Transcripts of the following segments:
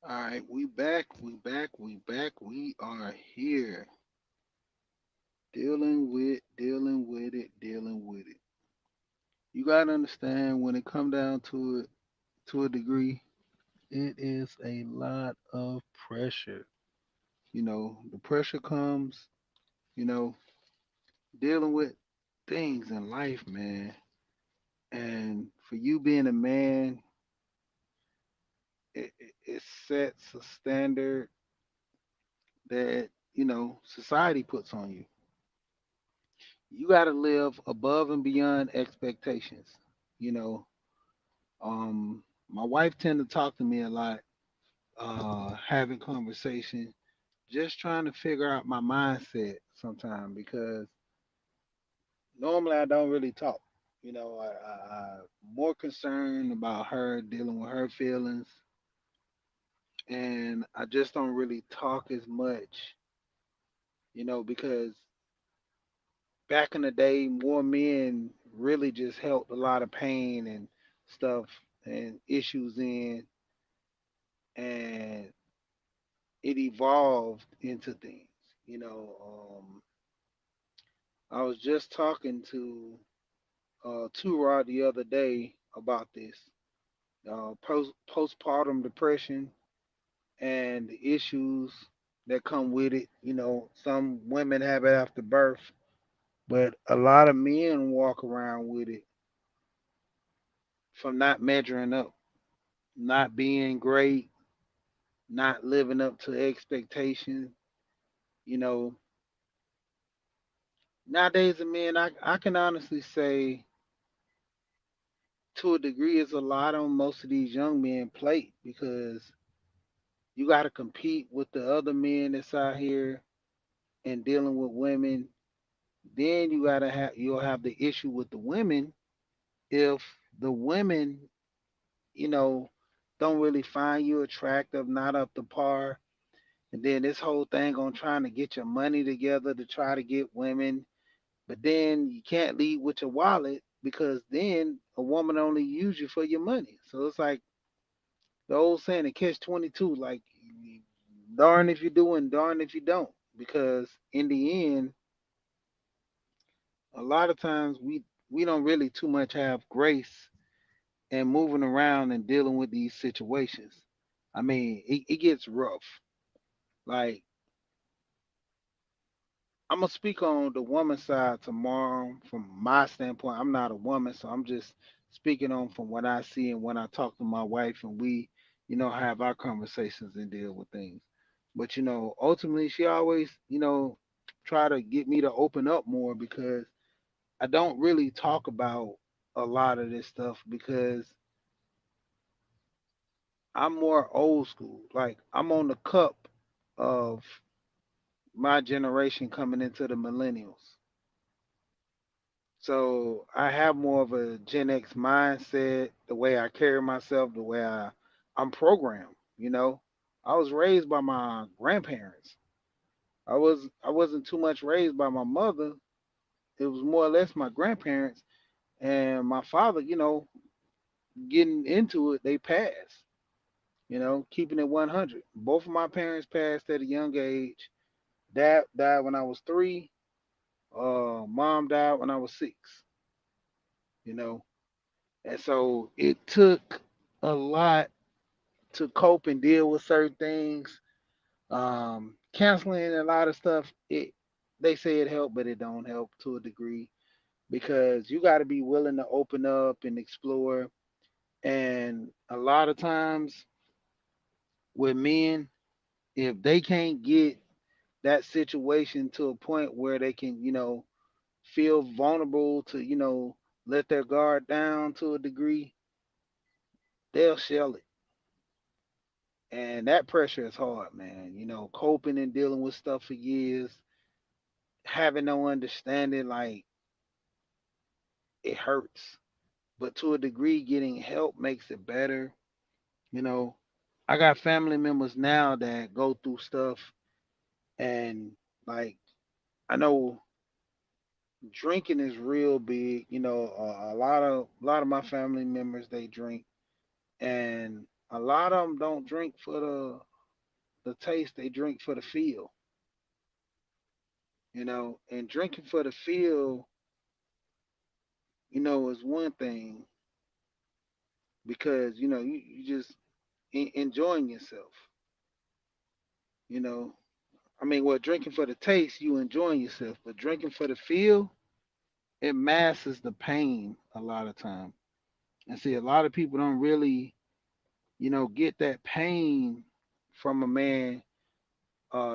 All right, we are here. Dealing with it. You gotta understand when it come down to it, to a degree, it is a lot of pressure. The pressure comes, you know, dealing with things in life, man. And for you being a man, it sets a standard that, society puts on you. You got to live above and beyond expectations. You know, my wife tend to talk to me a lot, having conversation, just trying to figure out my mindset sometime because normally I don't really talk. I'm more concerned about her dealing with her feelings, and I just don't really talk as much. Because back in the day, more men really just held a lot of pain and stuff and issues in, and it evolved into things. I was just talking to Rod the other day about this postpartum depression and the issues that come with it. Some women have it after birth, but a lot of men walk around with it from not measuring up, not being great, not living up to expectations. You know, Nowadays, men, I can honestly say to a degree, it's a lot on most of these young men plate because you got to compete with the other men that's out here and dealing with women. Then you'll have the issue with the women if the women, you know, don't really find you attractive, not up to par. And then this whole thing on trying to get your money together to try to get women. But then you can't lead with your wallet because then a woman only use you for your money. So it's like the old saying, the catch 22, like darn if you do and darn if you don't. Because in the end, a lot of times we don't really too much have grace and moving around and dealing with these situations. I mean, it gets rough. Like, I'm gonna speak on the woman side tomorrow from my standpoint. I'm not a woman, so I'm just speaking on from what I see and when I talk to my wife and we, have our conversations and deal with things. But ultimately she always, try to get me to open up more because I don't really talk about a lot of this stuff because I'm more old school. Like I'm on the cup of my generation coming into the millennials. So I have more of a Gen X mindset, the way I carry myself, the way I'm programmed, I was raised by my grandparents. I wasn't too much raised by my mother. It was more or less my grandparents and my father, getting into it, they passed, keeping it 100. Both of my parents passed at a young age. Dad died when I was 3. Mom died when I was 6, you know. And so it took a lot to cope and deal with certain things. Canceling a lot of stuff, they say it helped, but it don't help to a degree because you got to be willing to open up and explore. And a lot of times with men, if they can't get that situation to a point where they can, feel vulnerable to, let their guard down to a degree, they'll shell it. And that pressure is hard, man. Coping and dealing with stuff for years, having no understanding, like it hurts. But to a degree, getting help makes it better. You know, I got family members now that go through stuff, and like I know drinking is real big. A lot of my family members they drink, and A lot of them don't drink for the taste; they drink for the feel. And drinking for the feel, is one thing because you just enjoying yourself. You know, I mean, well, drinking for the taste, you enjoying yourself, but drinking for the feel, it masks the pain a lot of time. And see, a lot of people don't really, get that pain from a man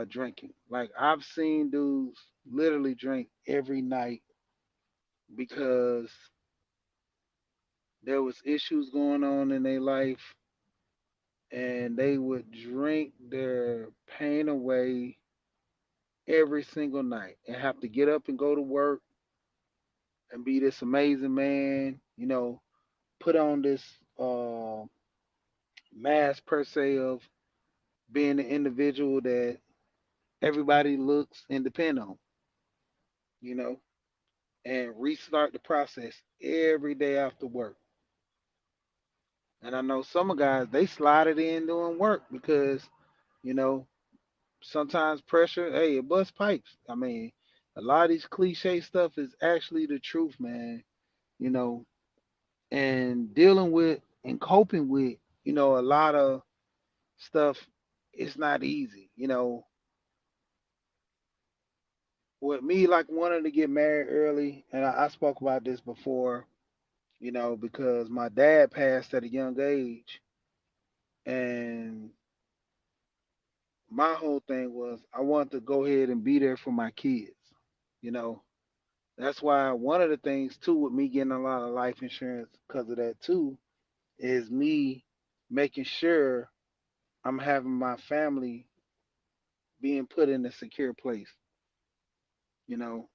drinking. Like I've seen dudes literally drink every night because there was issues going on in their life and they would drink their pain away every single night and have to get up and go to work and be this amazing man, put on this mask per se of being the individual that everybody looks and depend on, you know, and restart the process every day after work. And I know some guys they slide it in doing work because, you know, sometimes pressure, hey, it busts pipes. I mean, a lot of these cliche stuff is actually the truth, man. You know, and dealing with and coping with, a lot of stuff, it's not easy. With me, like wanting to get married early, and I spoke about this before, because my dad passed at a young age, and my whole thing was I wanted to go ahead and be there for my kids. You know, that's why one of the things too with me getting a lot of life insurance because of that too is me making sure I'm having my family being put in a secure place. You know,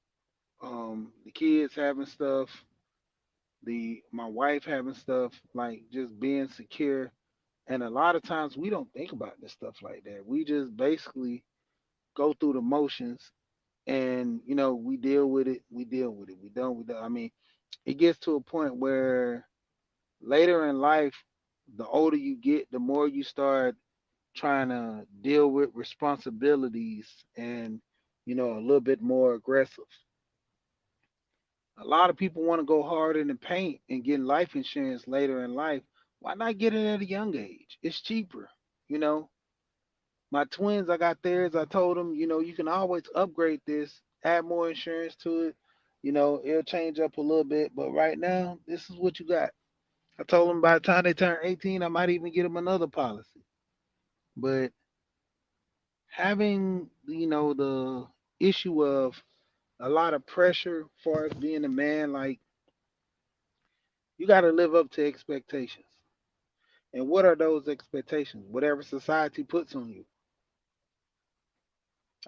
the kids having stuff, the my wife having stuff, like just being secure. And a lot of times we don't think about this stuff like that. We just basically go through the motions and we deal with it. We deal with it. We don't. We don't. I mean, it gets to a point where later in life, the older you get, the more you start trying to deal with responsibilities and a little bit more aggressive. A lot of people want to go hard in the paint and get life insurance later in life. Why not get it at a young age? It's cheaper. You know, my twins, I got theirs. I told them, you can always upgrade this, add more insurance to it. It'll change up a little bit, but right now, this is what you got. I told them by the time they turn 18, I might even get them another policy. But having, the issue of a lot of pressure for us being a man, like you got to live up to expectations. And what are those expectations? Whatever society puts on you.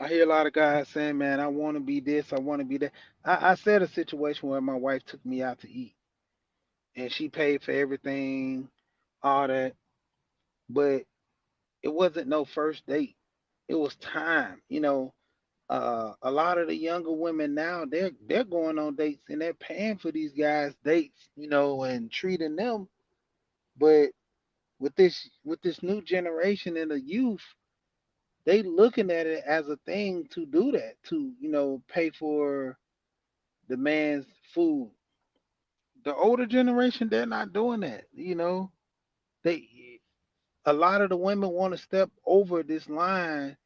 I hear a lot of guys saying, man, I want to be this, I want to be that. I said a situation where my wife took me out to eat and she paid for everything, all that, but it wasn't no first date. It was time. A lot of the younger women now they're going on dates and they're paying for these guys dates, and treating them. But with this new generation and the youth, they looking at it as a thing to do that, to pay for the man's food. The older generation, they're not doing that. They a lot of the women want to step over this line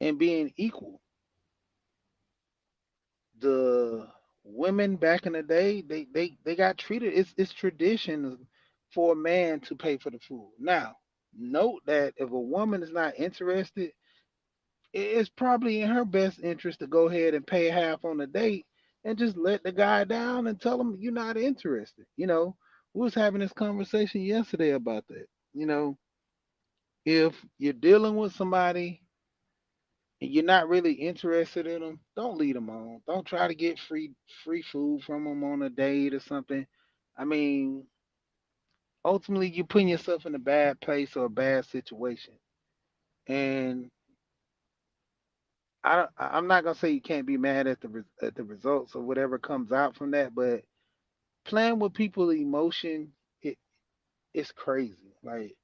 and being equal. The women back in the day, they got treated. It's tradition for a man to pay for the food. Now, note that if a woman is not interested, it's probably in her best interest to go ahead and pay half on the date and just let the guy down and tell him you're not interested. We was having this conversation yesterday about that. If you're dealing with somebody and you're not really interested in them, don't lead them on. Don't try to get free food from them on a date or something. I mean, ultimately, you're putting yourself in a bad place or a bad situation. And I'm not gonna say you can't be mad at the results or whatever comes out from that, but playing with people's emotion, it's crazy. Like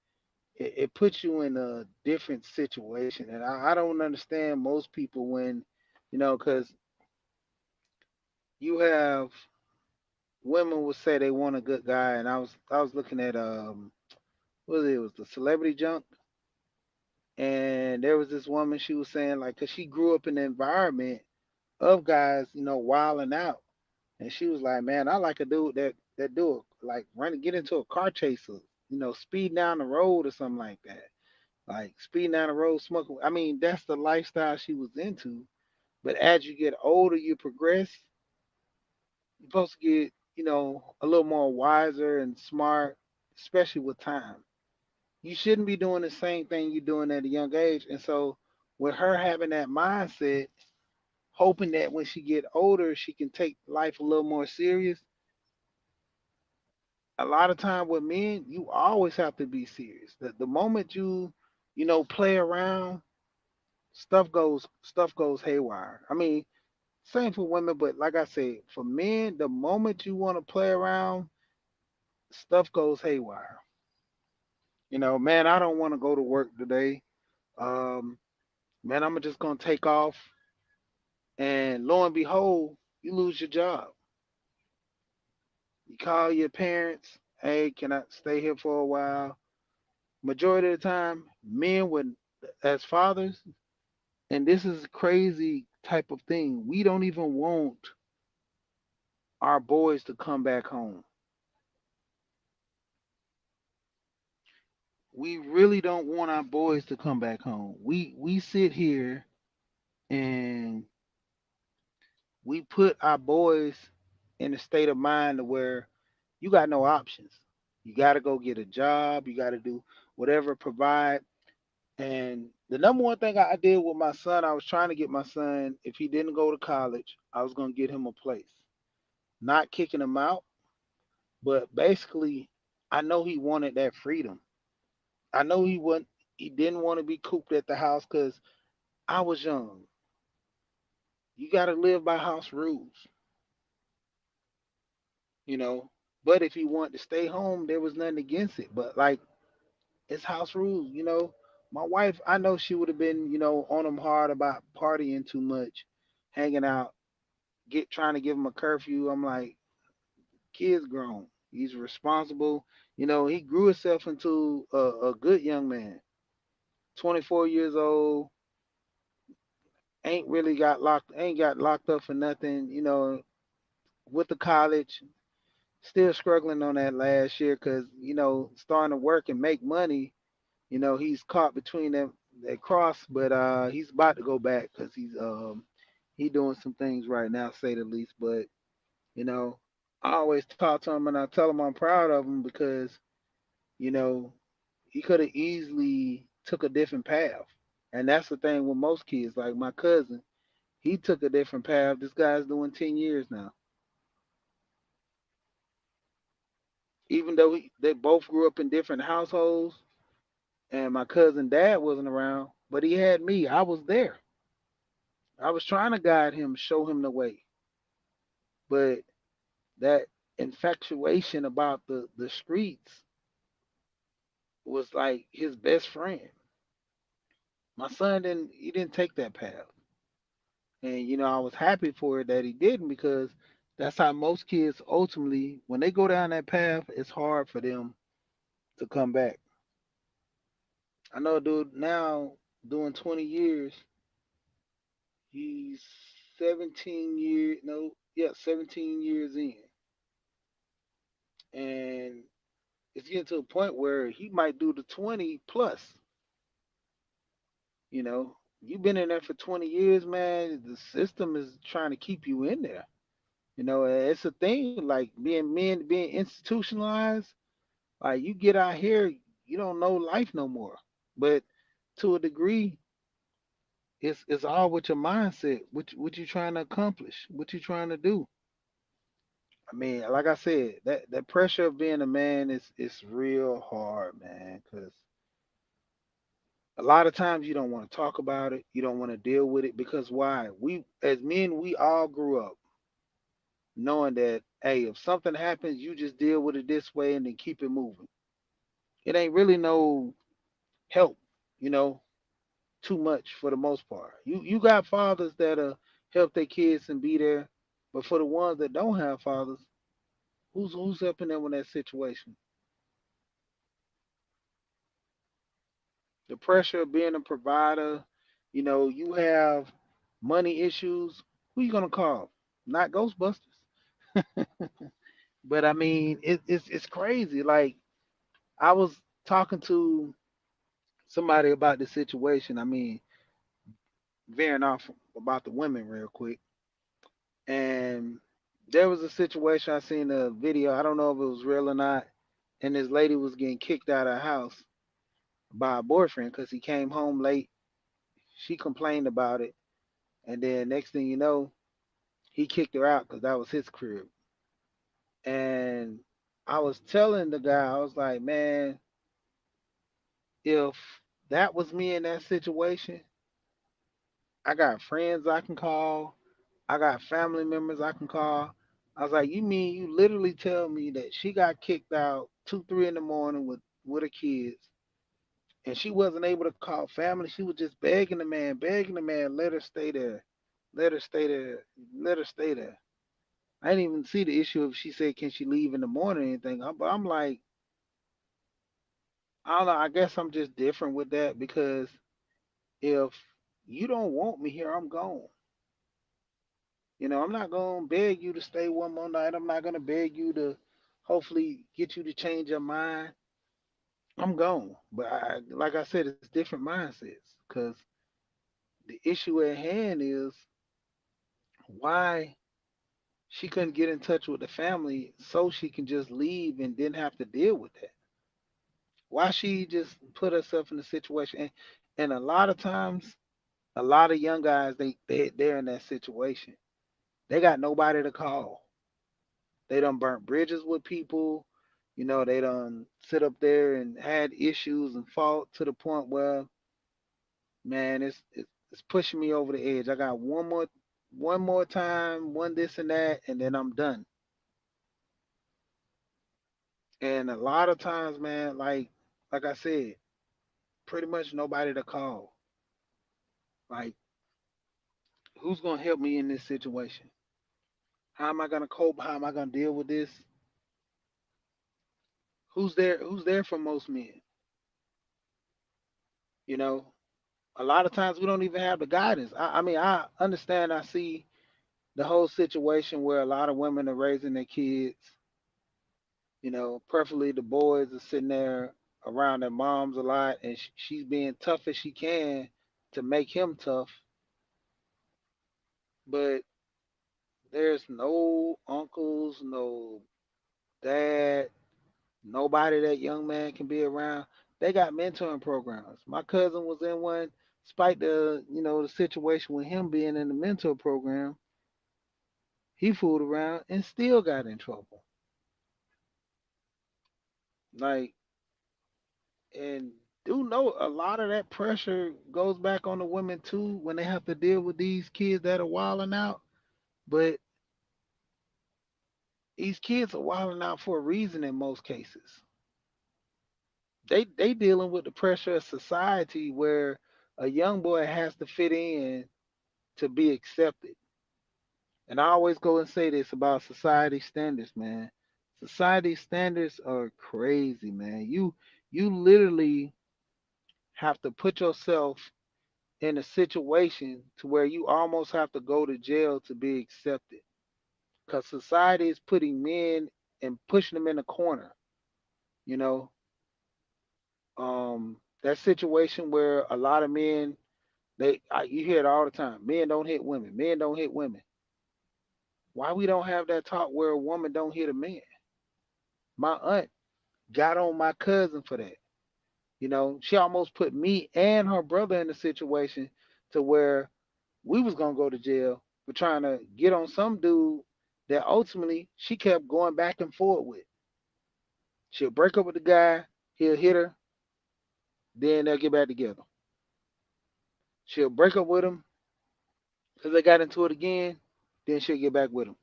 it puts you in a different situation. And I don't understand most people when, because you have women will say they want a good guy, and I was looking at what was it? It was the Celebrity Junk, and there was this woman, she was saying like, cause she grew up in the environment of guys, wilding out, and she was like, man, I like a dude that do it, like run get into a car chase, or, speed down the road or something like that, like speeding down the road, smoking. I mean, that's the lifestyle she was into. But as you get older, you progress. You're supposed to get, a little more wiser and smart, especially with time. You shouldn't be doing the same thing you're doing at a young age. And so, with her having that mindset, hoping that when she get older, she can take life a little more serious. A lot of time with men, you always have to be serious. The moment play around, stuff goes haywire. I mean, same for women, but like I said, for men, the moment you want to play around, stuff goes haywire. Man, I don't want to go to work today. Um, man, I'm just gonna take off, and lo and behold, you lose your job. You call your parents, hey, can I stay here for a while? Majority of the time, men would, as fathers, and this is a crazy type of thing. We don't even want our boys to come back home. We really don't want our boys to come back home. We sit here and we put our boys in a state of mind to where you got no options. You got to go get a job. You got to do whatever provide. And the number one thing I did with my son, I was trying to get my son, if he didn't go to college, I was going to get him a place. Not kicking him out, but basically, I know he wanted that freedom. I know he didn't want to be cooped at the house because I was young. You got to live by house rules, you know. But if he wanted to stay home, there was nothing against it. But like, it's house rules. My wife, I know she would have been, on him hard about partying too much, hanging out, get trying to give him a curfew. I'm like, kid's grown. He's responsible. He grew himself into a good young man. 24 years old, ain't got locked up for nothing. With the college, still struggling on that last year because starting to work and make money. He's caught between them that cross, but he's about to go back because he doing some things right now, say the least. But you know, I always talk to him and I tell him I'm proud of him because you know he could have easily took a different path, and that's the thing with most kids. Like my cousin, he took a different path. This guy's doing 10 years now, even though they both grew up in different households. And my cousin dad wasn't around, but he had me. I was there. I was trying to guide him, show him the way. But that infatuation about the streets was like his best friend. My son didn't take that path. And I was happy for it that he didn't because that's how most kids ultimately when they go down that path, it's hard for them to come back. I know a dude now doing 20 years, he's 17 years, no, yeah, 17 years in. And it's getting to a point where he might do the 20 plus. You've been in there for 20 years, man. The system is trying to keep you in there. It's a thing like being men being institutionalized. Like you get out here, you don't know life no more. But to a degree, it's all with your mindset. What you trying to accomplish? What you trying to do? I mean, like I said, that pressure of being a man is real hard, man. Because a lot of times you don't want to talk about it. You don't want to deal with it because why? We as men, we all grew up knowing that hey, if something happens, you just deal with it this way and then keep it moving. It ain't really no. help, you know, too much for the most part. You got fathers that'll help their kids and be there, but for the ones that don't have fathers, who's helping them in that situation? The pressure of being a provider, you have money issues. Who you gonna call? Not Ghostbusters. But I mean, it's crazy. Like I was talking to somebody about this situation. I mean, veering off about the women real quick. And there was a situation, I seen a video, I don't know if it was real or not, and this lady was getting kicked out of her house by a boyfriend because he came home late. She complained about it, and then next thing you know, he kicked her out because that was his crib. And I was telling the guy, I was like, man, if that was me in that situation, I got friends I can call, I got family members I can call. I was like, you mean you literally tell me that she got kicked out 2, 3 in the morning with her kids, and she wasn't able to call family. She was just begging the man, let her stay there, let her stay there, let her stay there. I didn't even see the issue if she said can she leave in the morning or anything. But I'm like, I don't know. I guess I'm just different with that because if you don't want me here, I'm gone. I'm not gonna beg you to stay one more night. I'm not gonna beg you to hopefully get you to change your mind. I'm gone. But like I said, it's different mindsets because the issue at hand is why she couldn't get in touch with the family so she can just leave and didn't have to deal with that. Why she just put herself in a situation, and a lot of times, a lot of young guys they're in that situation. They got nobody to call. They done burnt bridges with people. They done sit up there and had issues and fought to the point where, man, it's pushing me over the edge. I got one more time, one this and that, and then I'm done. And a lot of times, man, like I said, pretty much nobody to call. Like, who's gonna help me in this situation? How am I gonna cope? How am I gonna deal with this? Who's there? Who's there for most men? You know, a lot of times we don't even have the guidance. I mean, I understand. I see the whole situation where a lot of women are raising their kids. Preferably the boys are sitting there around their moms a lot, and she's being tough as she can to make him tough. But there's no uncles, no dad, nobody that young man can be around. They got mentoring programs. My cousin was in one, despite the situation with him being in the mentor program. He fooled around and still got in trouble. Like, and do know a lot of that pressure goes back on the women too when they have to deal with these kids that are wilding out. But these kids are wilding out for a reason in most cases. They dealing with the pressure of society where a young boy has to fit in to be accepted. And I always go and say this about society standards, man. Society standards are crazy, man. You literally have to put yourself in a situation to where you almost have to go to jail to be accepted. Because society is putting men and pushing them in a corner. You know, that situation where a lot of men you hear it all the time. Men don't hit women. Men don't hit women. Why we don't have that talk where a woman don't hit a man? My aunt got on my cousin for that. She almost put me and her brother in a situation to where we was gonna go to jail for trying to get on some dude that ultimately she kept going back and forth with. She'll break up with the guy, he'll hit her, then they'll get back together. She'll break up with him because they got into it again, then she'll get back with him.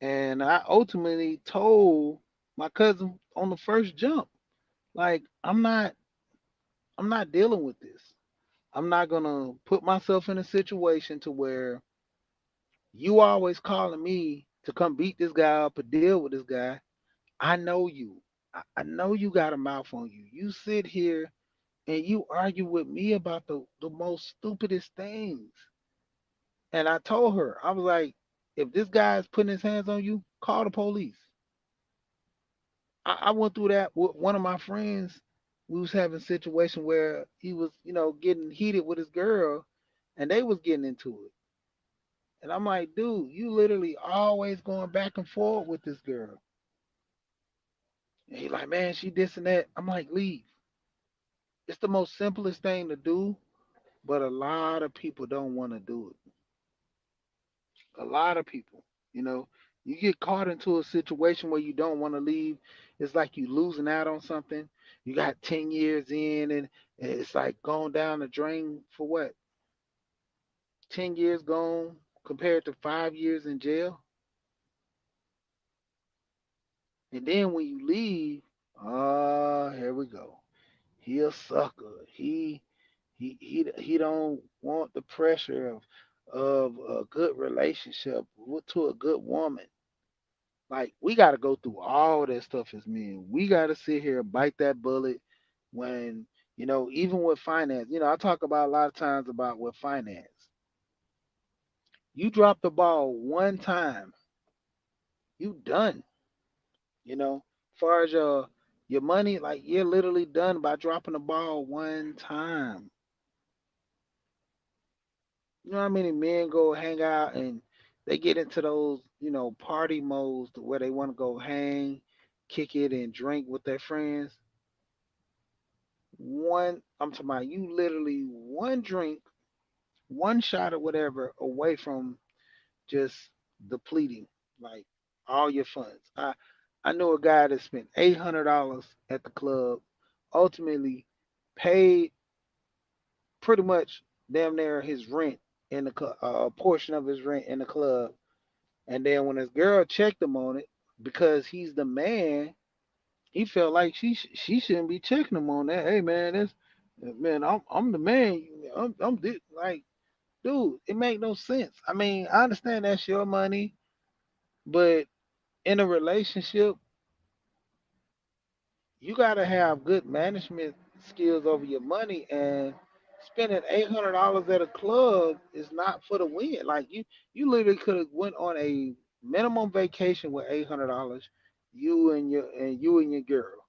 And I ultimately told my cousin on the first jump, like, I'm not I'm not dealing with this. I'm not gonna put myself in a situation to where you always calling me to come beat this guy up or deal with this guy. I know you. I know you got a mouth on you. You sit here and you argue with me about the most stupidest things. And I told her, I was like, if this guy is putting his hands on you, call the police. I went through that with one of my friends. We was having a situation where he was, getting heated with his girl and they was getting into it. And I'm like, dude, you literally always going back and forth with this girl. And he like, man, she this and that. I'm like, leave. It's the most simplest thing to do, but a lot of people don't want to do it. A lot of people, you know, you get caught into a situation where you don't want to leave. It's like you losing out on something. You got 10 years in and it's like going down the drain for what? 10 years gone compared to 5 years in jail. And then when you leave, here we go. He a sucker. He don't want the pressure of a good relationship to a good woman. Like we got to go through all that stuff as men. We got to sit here and bite that bullet when even with finance. I talk about a lot of times about with finance. You drop the ball one time, you done. As far as your money, like you're literally done by dropping the ball one time. You know how many men go hang out and they get into those, party modes to where they want to go hang, kick it, and drink with their friends. I'm talking about you literally one drink, one shot or whatever away from just depleting like all your funds. I know a guy that spent $800 at the club, ultimately paid pretty much damn near his rent in the club, a portion of his rent in the club. And then when his girl checked him on it, because he's the man, he felt like she shouldn't be checking him on that. Hey man, that's man, I'm the man. I'm this, like, dude. It make no sense. I mean, I understand that's your money, but in a relationship, you gotta have good management skills over your money, and spending $800 at a club is not for the win. Like you literally could have went on a minimum vacation with $800, you and your girl,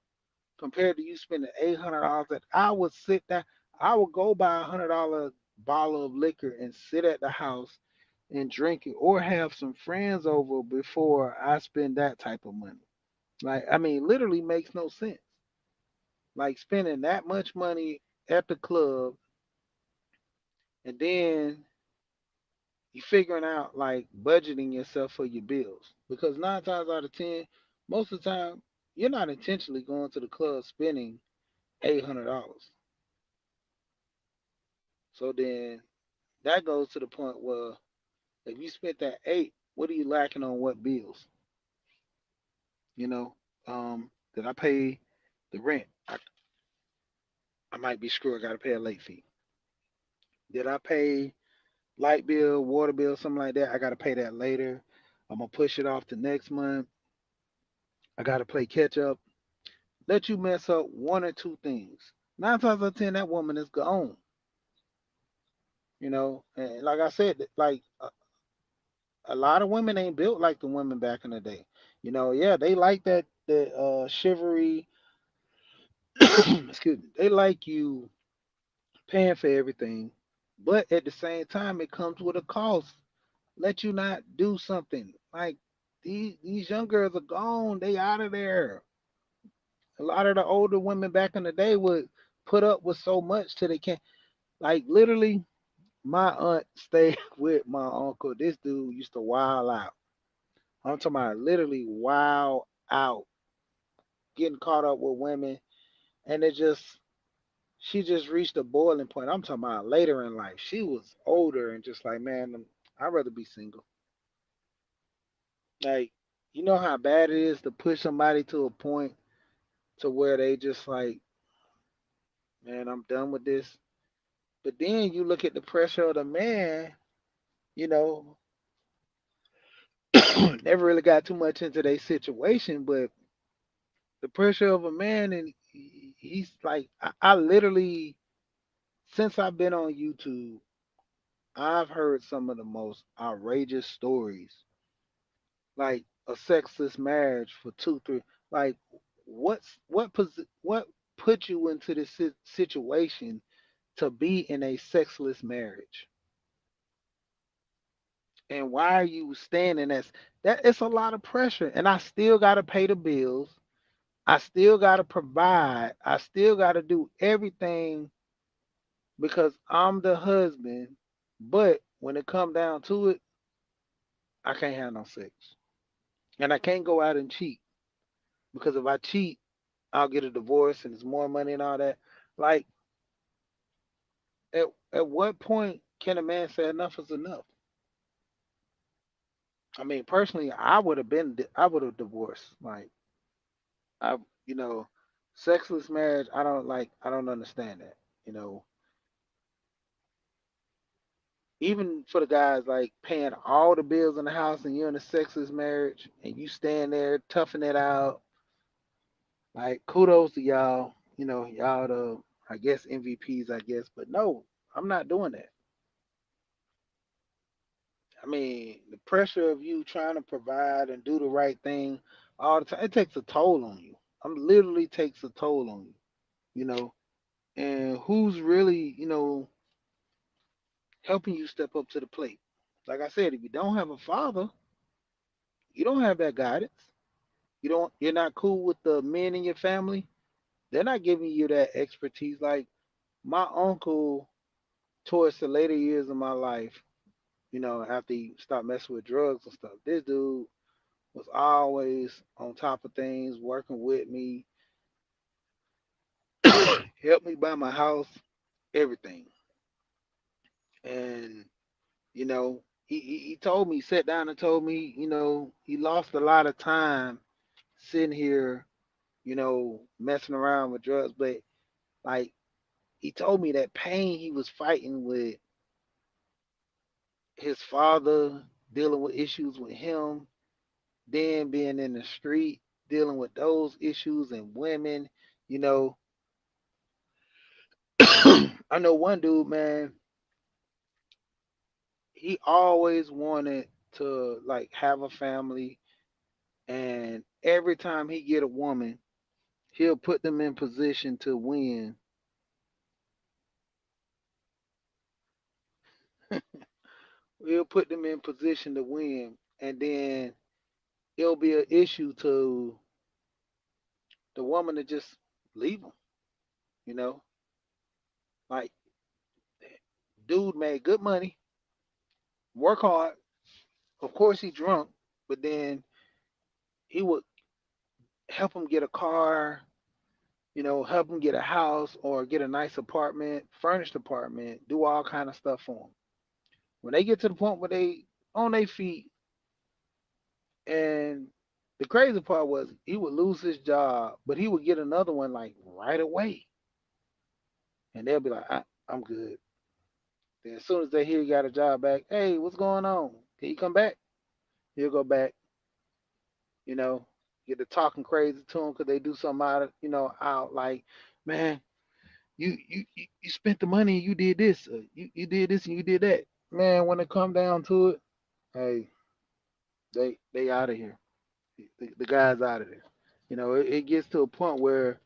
compared to you spending $800. That I would sit down, I would go buy $100 bottle of liquor and sit at the house and drink it, or have some friends over before I spend that type of money. Like, I mean, literally makes no sense. Like spending that much money at the club and then you figuring out like budgeting yourself for your bills. Because 9 times out of 10, most of the time, you're not intentionally going to the club spending $800. So then that goes to the point where if you spent that eight, what are you lacking on what bills? You know, did I pay the rent? I might be screwed. I got to pay a late fee. Did I pay light bill, water bill, something like that? I got to pay that later. I'm gonna push it off to next month. I got to play catch up. Let you mess up one or two things. 9 times out of 10, that woman is gone. And like I said, like a lot of women ain't built like the women back in the day. Yeah, they like that the chivalry. Excuse me. They like you paying for everything, but at the same time, it comes with a cost. Let you not do something like these young girls are gone. They out of there. A lot of the older women back in the day would put up with so much till they can't. Like literally, my aunt stayed with my uncle. This dude used to wild out. I'm talking about literally wild out, getting caught up with women, and she just reached a boiling point. I'm talking about later in life. She was older and just like, man, I'd rather be single. Like, you know how bad it is to push somebody to a point to where they just like, man, I'm done with this. But then you look at the pressure of the man, you know, never really got too much into their situation, but the pressure of a man, and he's like, I literally, since I've been on YouTube, I've heard some of the most outrageous stories, like a sexless marriage for two, three, like what put you into this situation to be in a sexless marriage, and why are you standing as that? It's a lot of pressure, and I still got to pay the bills. I still got to provide. I still got to do everything because I'm the husband. But when it come down to it, I can't have no sex, and I can't go out and cheat because if I cheat, I'll get a divorce and it's more money and all that. Like, at at what point can a man say enough is enough? I mean, personally, I would have divorced. Like, I, you know, sexless marriage. I don't like. I don't understand that. You know, even for the guys like paying all the bills in the house and you're in a sexless marriage and you stand there toughing it out. Like, kudos to y'all. You know, y'all the, I guess, MVPs. I guess, but no, I'm not doing that. I mean, the pressure of you trying to provide and do the right thing all the time, it takes a toll on you. I'm literally takes a toll on you, you know. And who's really, helping you step up to the plate? Like I said, if you don't have a father, you don't have that guidance. You're not cool with the men in your family. They're not giving you that expertise. Like my uncle, towards the later years of my life, after he stopped messing with drugs and stuff, this dude was always on top of things, working with me, helped me buy my house, everything. And, he told me, sat down and told me, he lost a lot of time sitting here, messing around with drugs. But like he told me that pain he was fighting with his father, dealing with issues with him, then being in the street, dealing with those issues and women, you know, I know one dude, man, he always wanted to like have a family, and every time he get a woman, he'll put them in position to win. He'll put them in position to win, and then it'll be an issue to the woman to just leave him. You know, like dude made good money, work hard. Of course he drunk, but then he would help him get a car, help him get a house or get a nice apartment, furnished apartment, do all kind of stuff for him. When they get to the point where they on their feet, and the crazy part was he would lose his job, but he would get another one like right away, and they'll be like, I'm good. Then as soon as they hear he got a job back, hey, what's going on? Can you come back? He'll go back, you know, get to talking crazy to him because they do something out like, man, you spent the money, you did this, you did this, and you did that. Man, when it come down to it, hey, they out of here. The guy's out of there. It gets to a point where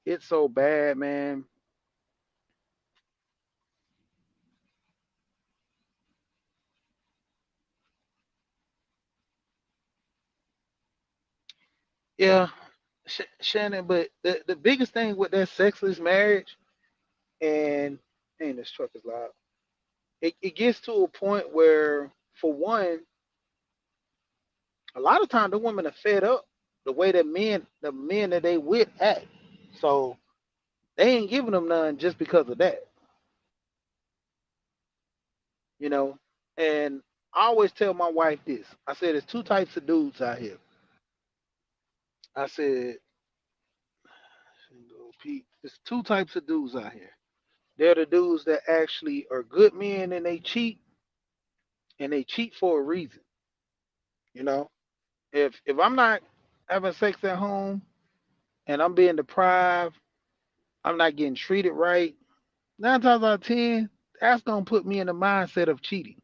it's so bad, man. Yeah, Shannon. But the biggest thing with that sexless marriage, and man, this truck is loud. It gets to a point where, for one, a lot of times the women are fed up the way that the men that they with act. So they ain't giving them none just because of that, you know. And I always tell my wife this. I said there's two types of dudes out here. I said Pete, there's two types of dudes out here. They're the dudes that actually are good men and they cheat for a reason. You know, if I'm not having sex at home and I'm being deprived, I'm not getting treated right. 9 times out of 10, that's gonna put me in the mindset of cheating.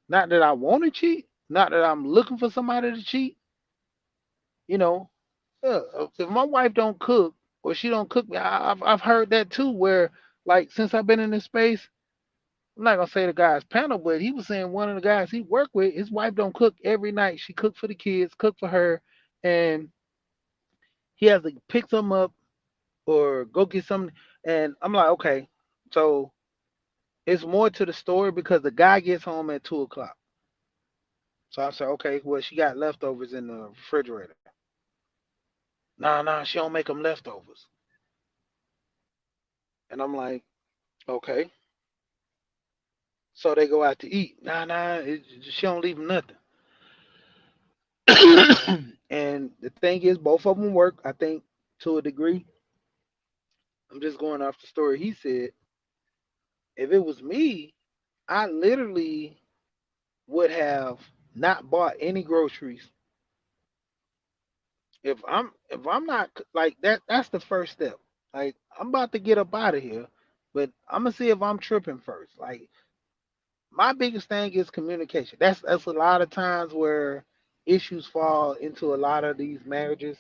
Not that I want to cheat, not that I'm looking for somebody to cheat. You know, if my wife don't cook or she don't cook me, I've heard that too. Where like since I've been in this space, I'm not gonna say the guy's panel, but he was saying one of the guys he worked with, his wife don't cook every night. She cook for the kids, cook for her, and he has to pick them up or go get something. And I'm like, okay, so it's more to the story because the guy gets home at 2 o'clock. So I said, okay, well she got leftovers in the refrigerator. Nah, nah, she don't make them leftovers. And I'm like, okay. So they go out to eat. Nah, nah, she don't leave them nothing. And the thing is, both of them work. I think to a degree. I'm just going off the story he said. If it was me, I literally would have not bought any groceries. If I'm not like that, that's the first step. Like I'm about to get up out of here, but I'm gonna see if I'm tripping first. Like my biggest thing is communication. That's a lot of times where issues fall into a lot of these marriages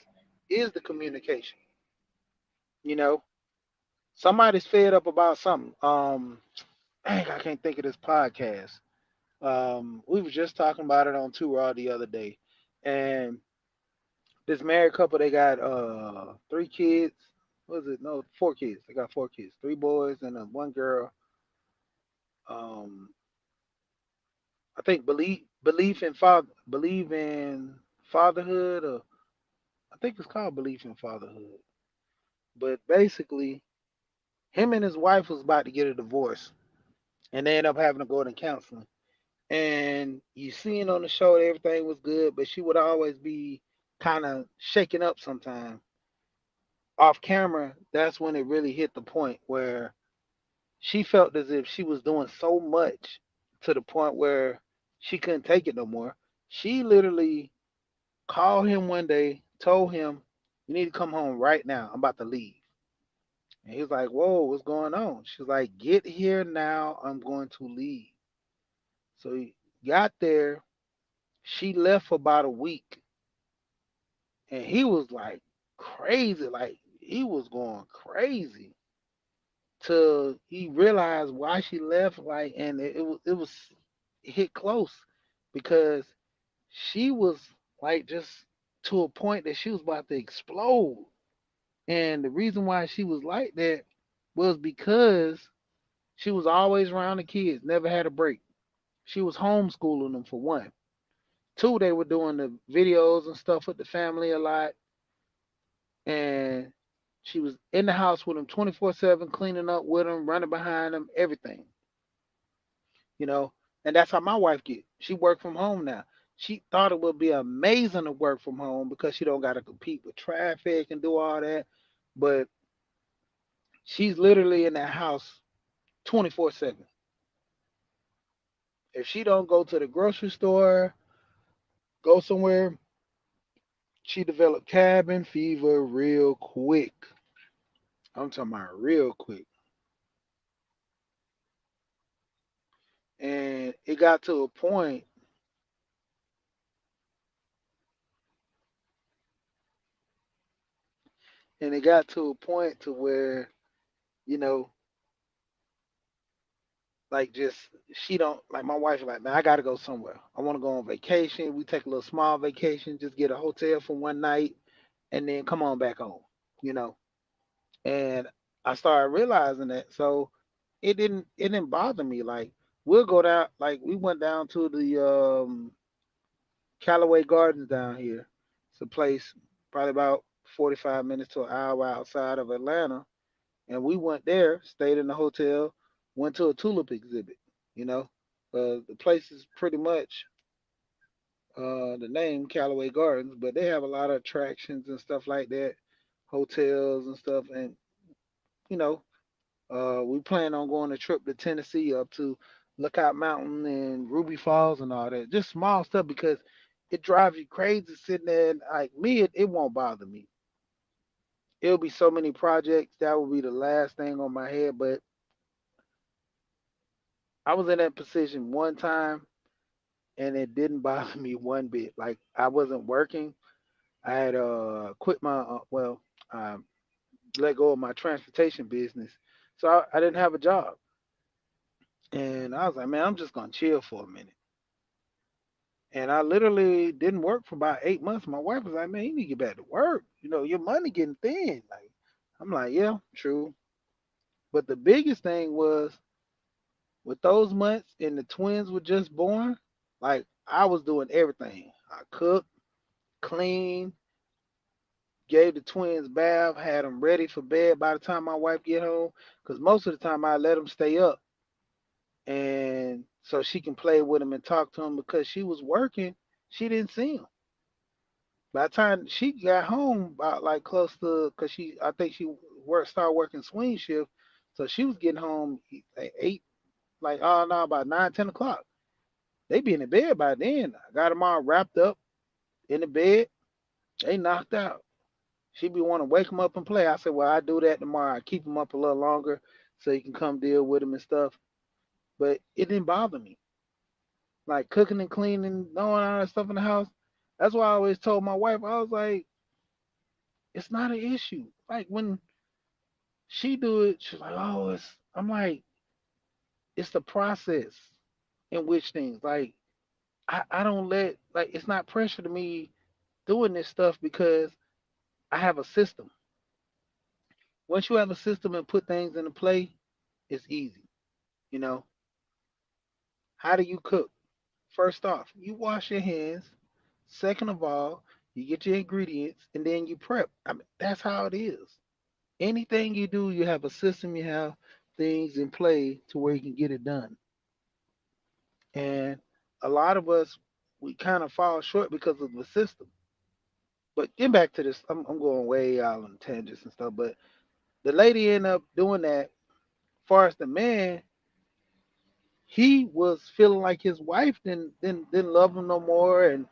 is the communication. You know, somebody's fed up about something. Dang, I can't think of this podcast. We were just talking about it on Two Raw the other day, and this married couple they got 3 kids. What was it? No, 4 kids. They got 4 kids, 3 boys and one girl. Um, I think believe in fatherhood, or I think it's called belief in fatherhood. But basically, him and his wife was about to get a divorce, and they ended up having to go to counseling. And you seen on the show that everything was good, but she would always be kind of shaken up sometimes. Off camera, that's when it really hit the point where she felt as if she was doing so much to the point where she couldn't take it no more. She literally called him one day, told him, "You need to come home right now. I'm about to leave." And he was like, "Whoa, what's going on?" She's like, "Get here now. I'm going to leave." So he got there. She left for about a week, and he was like crazy. Like he was going crazy till he realized why she left. Like, and it was it hit close because she was like just to a point that she was about to explode. And the reason why she was like that was because she was always around the kids, never had a break. She was homeschooling them for one. Two, they were doing the videos and stuff with the family a lot. And she was in the house with them 24/7, cleaning up with them, running behind them, everything, you know. And that's how my wife get. She work from home now. She thought it would be amazing to work from home because she don't got to compete with traffic and do all that. But she's literally in that house 24/7. If she don't go to the grocery store, go somewhere, she developed cabin fever real quick. I'm talking about real quick. And it got to a point, and it got to a point to where, you know, like just she don't like my wife is like, man, I gotta go somewhere. I wanna go on vacation. We take a little small vacation, just get a hotel for one night and then come on back home, you know. And I started realizing that. So it didn't bother me. Like we'll go down like we went down to the Callaway Gardens down here. It's a place probably about 45 minutes to an hour outside of Atlanta. And we went there, stayed in the hotel, went to a tulip exhibit. You know, the place is pretty much the name Callaway Gardens, but they have a lot of attractions and stuff like that. hotels and stuff. And you know, we plan on going a trip to Tennessee up to Lookout Mountain and Ruby Falls and all that. Just small stuff because it drives you crazy sitting there. And like me, it won't bother me. It'll be so many projects that will be the last thing on my head. But I was in that position one time and it didn't bother me one bit. Like I wasn't working. I had quit my um, let go of my transportation business, so I didn't have a job. And I was like, man, I'm just gonna chill for a minute. And I literally didn't work for about 8 months. My wife was like, man, you need to get back to work. You know, your money getting thin. Like, I'm like, yeah, true. But the biggest thing was with those months and the twins were just born, like I was doing everything. I cooked, cleaned, gave the twins bath, had them ready for bed by the time my wife get home. Cause most of the time I let them stay up and so she can play with them and talk to them because she was working. She didn't see them. By the time she got home, about like close to, cause I think she started working swing shift, so she was getting home at 8, like oh no, about 9, 10 o'clock. They be in the bed by then. I got them all wrapped up in the bed. They knocked out. She be want to wake them up and play. I said, well, I do that tomorrow. I keep them up a little longer so you can come deal with them and stuff. But it didn't bother me. Like cooking and cleaning, knowing all that stuff in the house. That's why I always told my wife, I was like, it's not an issue. Like when she do it, she's like, oh, it's. I'm like, it's the process in which things. Like I don't let like it's not pressure to me doing this stuff because I have a system. Once you have a system and put things into play, it's easy. You know, how do you cook? First off, you wash your hands. Second of all, you get your ingredients and then you prep. I mean, that's how it is. Anything you do, you have a system, you have things in play to where you can get it done. And a lot of us, we kind of fall short because of the system. But getting back to this, I'm going way out on tangents and stuff. But the lady ended up doing that. Far as the man, he was feeling like his wife didn't love him no more and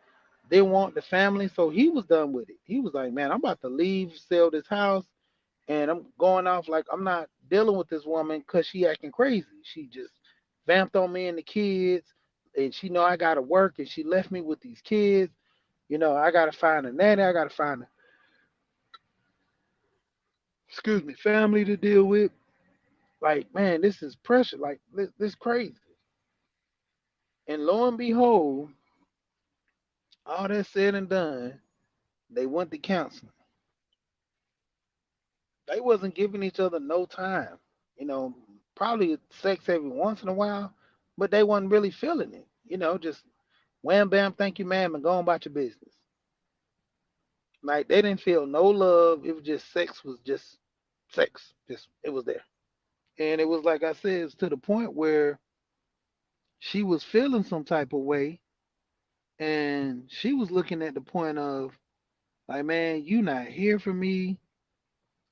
didn't want the family, so he was done with it. He was like, man, I'm about to leave, sell this house, and I'm going off like I'm not dealing with this woman because she acting crazy. She just vamped on me and the kids, and she know I gotta work, and she left me with these kids. You know, I gotta find a nanny. I gotta find a, excuse me, family to deal with. Like, man, this is pressure. Like, this crazy. And lo and behold, all that said and done, they went to counseling. They wasn't giving each other no time. You know, probably sex every once in a while, but they wasn't really feeling it. You know, just wham bam, thank you, ma'am, and go on about your business. Like they didn't feel no love. It was just sex was just sex. Just it was there. And it was like I said, it's to the point where she was feeling some type of way and she was looking at the point of like, man, you not here for me.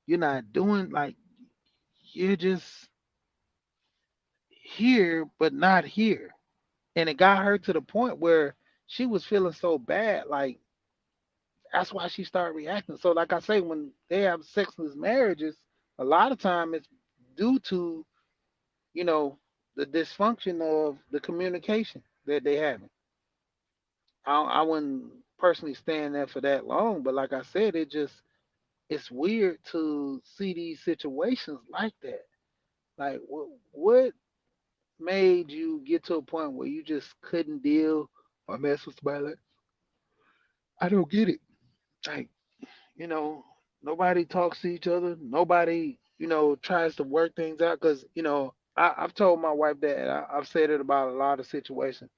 You're not doing like you're just here but not here. And it got her to the point where she was feeling so bad, like that's why she started reacting. So, like I say, when they have sexless marriages, a lot of time it's due to you know the dysfunction of the communication that they having. I wouldn't personally stand there for that long, but like I said, it's weird to see these situations like that. Like, what made you get to a point where you just couldn't deal or mess with somebody? Like, I don't get it. Like, you know, nobody talks to each other. Nobody, tries to work things out. Because, I've told my wife that. I've said it about a lot of situations.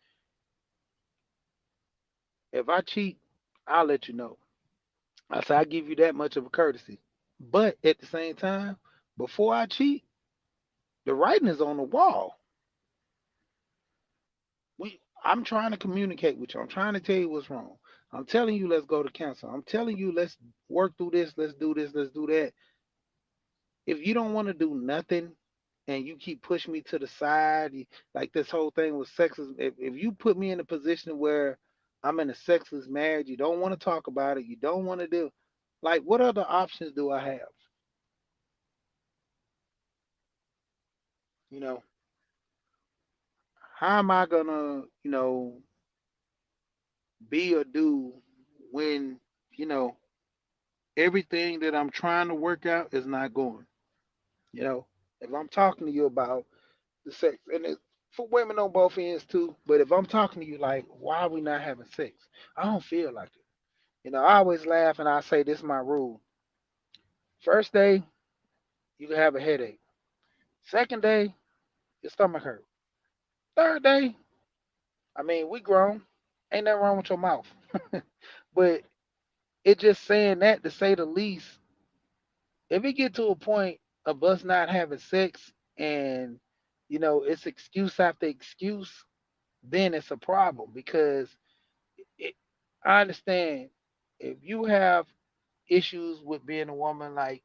If I cheat, I'll let you know. I say I give you that much of a courtesy. But at the same time, before I cheat, the writing is on the wall. I'm trying to communicate with you. I'm trying to tell you what's wrong. I'm telling you, let's go to counsel. I'm telling you, let's work through this. Let's do this. Let's do that. If you don't want to do nothing and you keep pushing me to the side, like this whole thing with sexist, if you put me in a position where I'm in a sexless marriage, you don't want to talk about it, you don't want to do, like, what other options do I have? You know, how am I gonna, be or do when, you know, everything that I'm trying to work out is not going? You know, if I'm talking to you about the sex, and it, for women on both ends too, but if I'm talking to you like, why are we not having sex? I don't feel like it. I always laugh and I say this is my rule. First day, you can have a headache. Second day, your stomach hurt. Third day, I mean, we grown. Ain't nothing wrong with your mouth. But it just saying that to say the least, if it get to a point of us not having sex and it's excuse after excuse, then it's a problem because it, I understand if you have issues with being a woman, like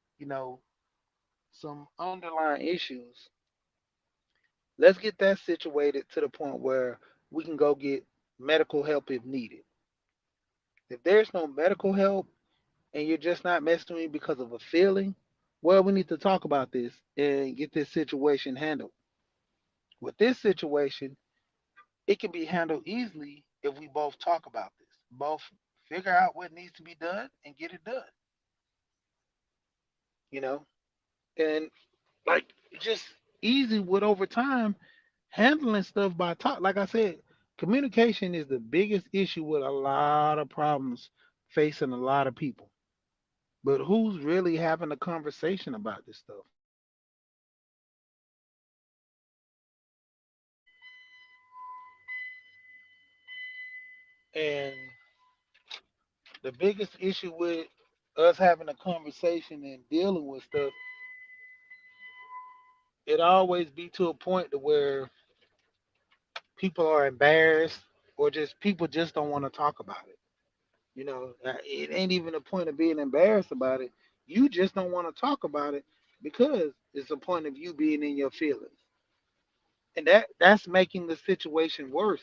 some underlying issues. Let's get that situated to the point where we can go get medical help if needed. If there's no medical help and you're just not messing with me because of a feeling, well, we need to talk about this and get this situation handled. With this situation, it can be handled easily if we both talk about this, both figure out what needs to be done and get it done, you know? And like just easy with over time handling stuff by talk. Like I said, communication is the biggest issue with a lot of problems facing a lot of people. But who's really having a conversation about this stuff? And the biggest issue with us having a conversation and dealing with stuff, it always be to a point to where people are embarrassed or just people just don't want to talk about it. It ain't even a point of being embarrassed about it. You just don't want to talk about it because it's a point of you being in your feelings. And that's making the situation worse.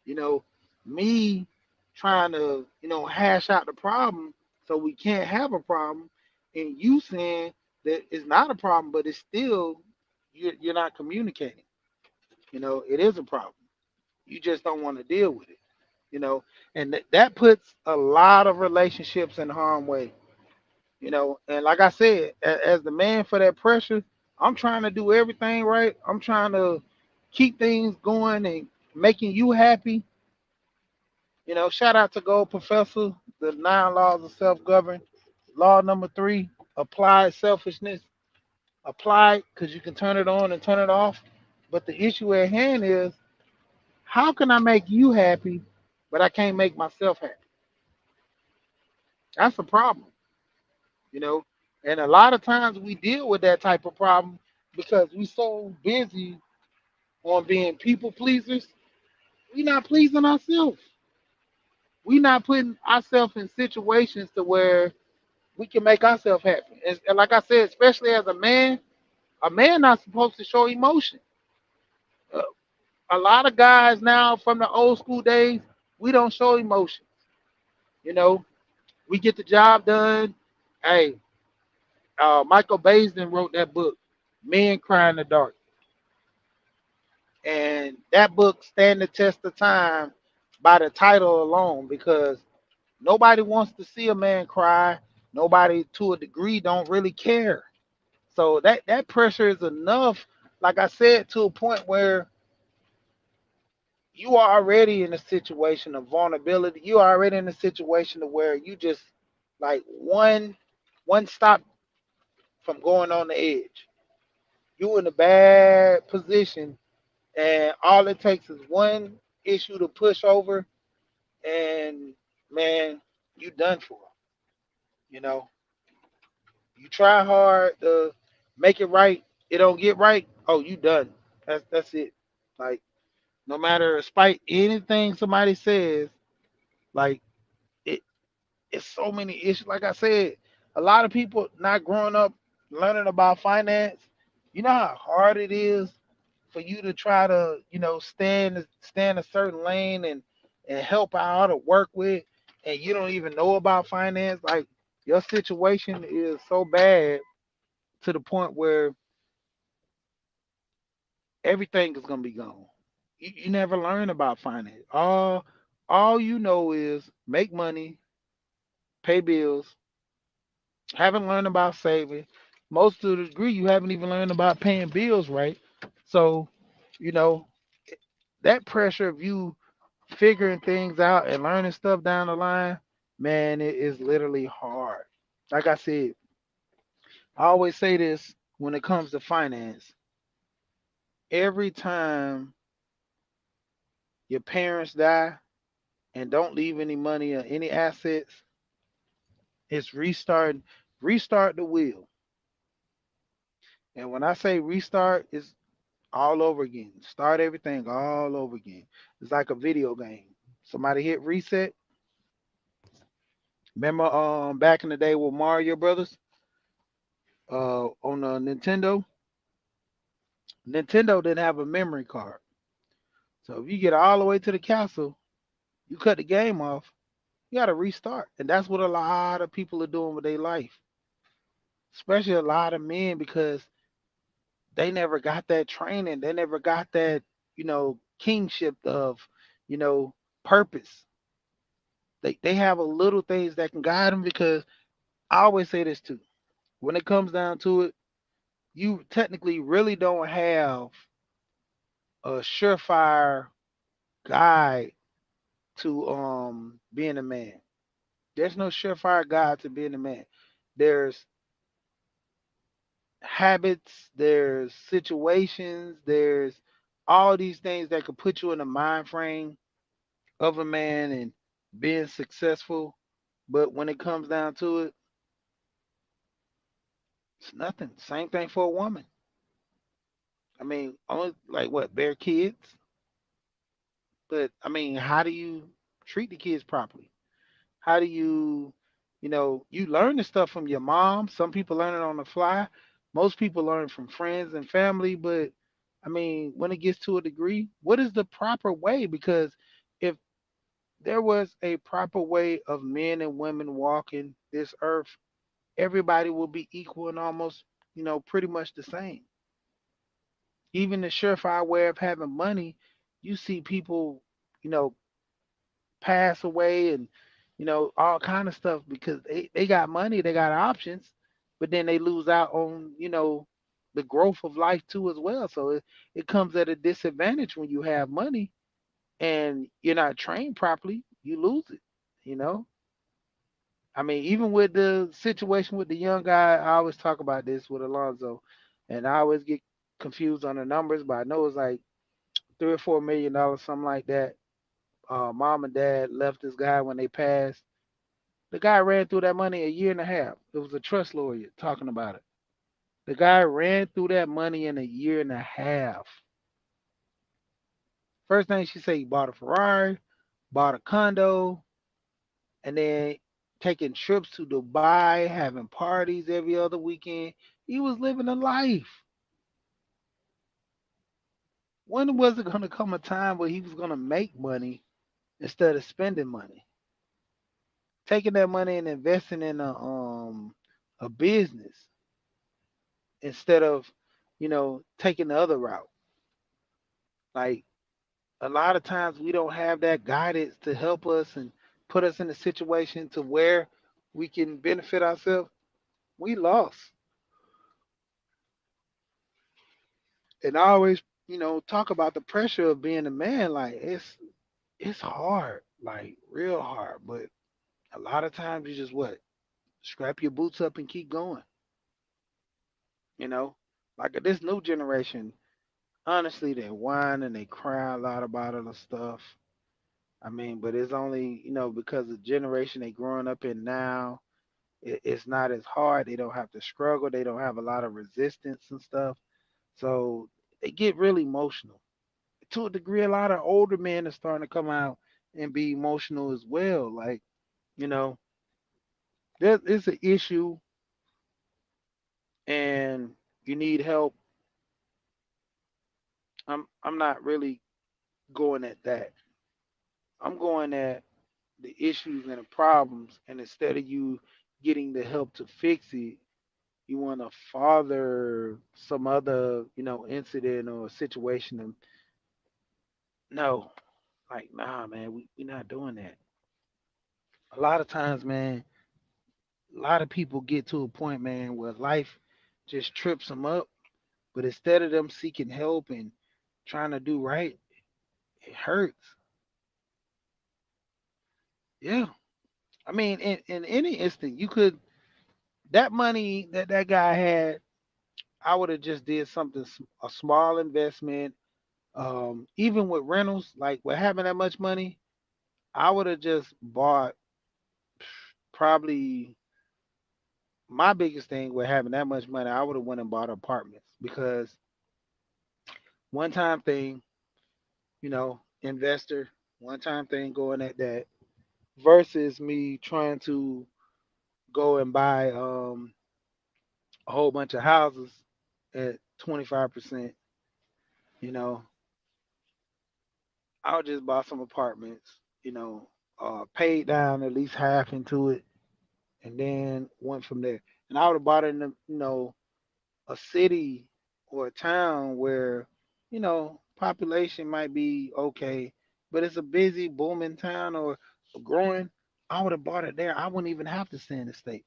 You know, me trying to, hash out the problem so we can't have a problem, and you saying that it's not a problem, but it's still you're not communicating. It is a problem. You just don't want to deal with it. And that puts a lot of relationships in harm way. And like I said, as the man for that pressure, I'm trying to do everything right. I'm trying to keep things going and making you happy. Shout out to Gold Professor, the 9 laws of self-govern. Law number 3, apply selfishness. Apply because you can turn it on and turn it off. But the issue at hand is, how can I make you happy, but I can't make myself happy? That's a problem, you know. And a lot of times we deal with that type of problem because we so busy on being people pleasers, we not pleasing ourselves. We not putting ourselves in situations to where we can make ourselves happy. And like I said, especially as a man not supposed to show emotion. Uh, a lot of guys now from the old school days, we don't show emotion. You know, we get the job done. Hey, Michael Baisden wrote that book, Men Cry in the Dark. And that book stand the test of time by the title alone because nobody wants to see a man cry. Nobody to a degree don't really care. So that pressure is enough, like I said, to a point where you are already in a situation of vulnerability. You are already in a situation of where you just like one stop from going on the edge. You in a bad position, and all it takes is one issue to push over, and man, you done for. You know, you try hard to make it right, it don't get right. Oh, you done. That's it. Like no matter despite anything somebody says, like It's so many issues. Like I said, a lot of people not growing up learning about finance. You know how hard it is for you to try to, stay in a certain lane and help out or work with, and you don't even know about finance. Like your situation is so bad to the point where everything is gonna be gone. You never learn about finance. All you know is make money, pay bills. Haven't learned about saving. Most of the degree, you haven't even learned about paying bills, right? So, you know, that pressure of you figuring things out and learning stuff down the line, man, it is literally hard. Like I said, I always say this when it comes to finance. Every time your parents die and don't leave any money or any assets, it's restart the wheel. And when I say restart, it's all over again. Start everything all over again. It's like a video game. Somebody hit reset. Remember back in the day with Mario Brothers on the Nintendo? Nintendo didn't have a memory card. So if you get all the way to the castle, you cut the game off, you gotta restart. And that's what a lot of people are doing with their life. Especially a lot of men because they never got that training. They never got that, kingship of, you know, purpose. They have a little things that can guide them because I always say this too. When it comes down to it, you technically really don't have a surefire guide to being a man. There's no surefire guide to being a man. There's habits, there's situations, there's all these things that could put you in the mind frame of a man and being successful. But when it comes down to it, it's nothing. Same thing for a woman. I mean, only like what, bear kids? But I mean, how do you treat the kids properly? How do you learn the stuff from your mom. Some people learn it on the fly. Most people learn from friends and family. But I mean, when it gets to a degree, what is the proper way? Because if there was a proper way of men and women walking this earth, everybody will be equal and almost, pretty much the same. Even the surefire way of having money, you see people, you know, pass away and all kind of stuff because they got money, they got options, but then they lose out on the growth of life too as well. So it comes at a disadvantage when you have money and you're not trained properly, you lose it. You know, I mean, even with the situation with the young guy, I always talk about this with Alonzo, and I always get confused on the numbers, but I know it's like $3 or $4 million, something like that. Mom and dad left this guy when they passed. The guy ran through that money a year and a half. It was a trust lawyer talking about it. The guy ran through that money in a year and a half. First thing she said, he bought a Ferrari, bought a condo, and then taking trips to Dubai, having parties every other weekend. He was living a life. When was it going to come a time where he was going to make money instead of spending money? Taking that money and investing in a business instead of taking the other route. Like a lot of times we don't have that guidance to help us and put us in a situation to where we can benefit ourselves. We lost. And I always talk about the pressure of being a man. Like it's hard, like real hard, but a lot of times you just what, scrap your boots up and keep going. you know like this new generation, honestly, they whine and they cry a lot about other stuff. I mean, but it's only, because the generation they growing up in now, it's not as hard. They don't have to struggle. They don't have a lot of resistance and stuff. So they get really emotional. To a degree, a lot of older men are starting to come out and be emotional as well. Like, you know, there is an issue and you need help, I'm not really going at that. I'm going at the issues and the problems, and instead of you getting the help to fix it, you want to father some other, incident or situation. And no, like, nah, man, we not doing that. A lot of times, man, a lot of people get to a point, man, where life just trips them up. But instead of them seeking help and trying to do right, it hurts. Yeah. I mean, in any instant, you could, that money that that guy had, I would have just did something, a small investment. Even with rentals, like with having that much money, I would have just bought, probably, my biggest thing with having that much money, I would have went and bought apartments because one time thing, investor, one time thing going at that versus me trying to go and buy a whole bunch of houses at 25%, you know, I would just buy some apartments, paid down at least half into it and then went from there. And I would have bought it in a city or a town where, population might be okay, but it's a busy, booming town or growing. I would have bought it there. I wouldn't even have to stay in the state.